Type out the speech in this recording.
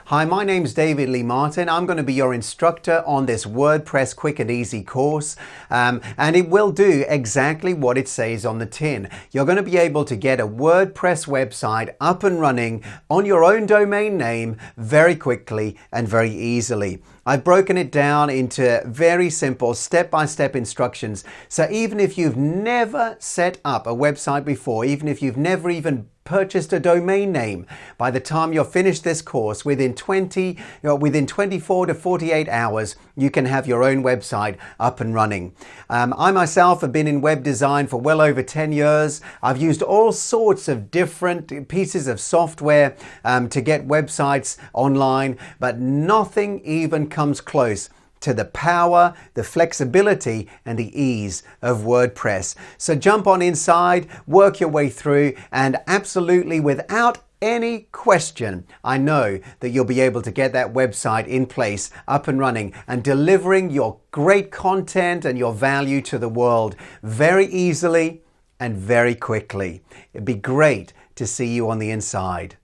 Hi, my name's David Lee Martin. I'm going to be your instructor on this WordPress quick and easy course, and it will do exactly what it says on the tin. You're going to be able to get a WordPress website up and running on your own domain name very quickly and very easily. I've broken it down into very simple step-by-step instructions. So even if you've never set up a website before, even if you've never even purchased a domain name, by the time you're finished this course, within 24 to 48 hours, you can have your own website up and running. I myself have been in web design for well over 10 years. I've used all sorts of different pieces of software to get websites online, but nothing even comes close to the power, the flexibility, and the ease of WordPress. So jump on inside, work your way through, and absolutely without any question, I know that you'll be able to get that website in place, up and running, and delivering your great content and your value to the world very easily and very quickly. It'd be great to see you on the inside.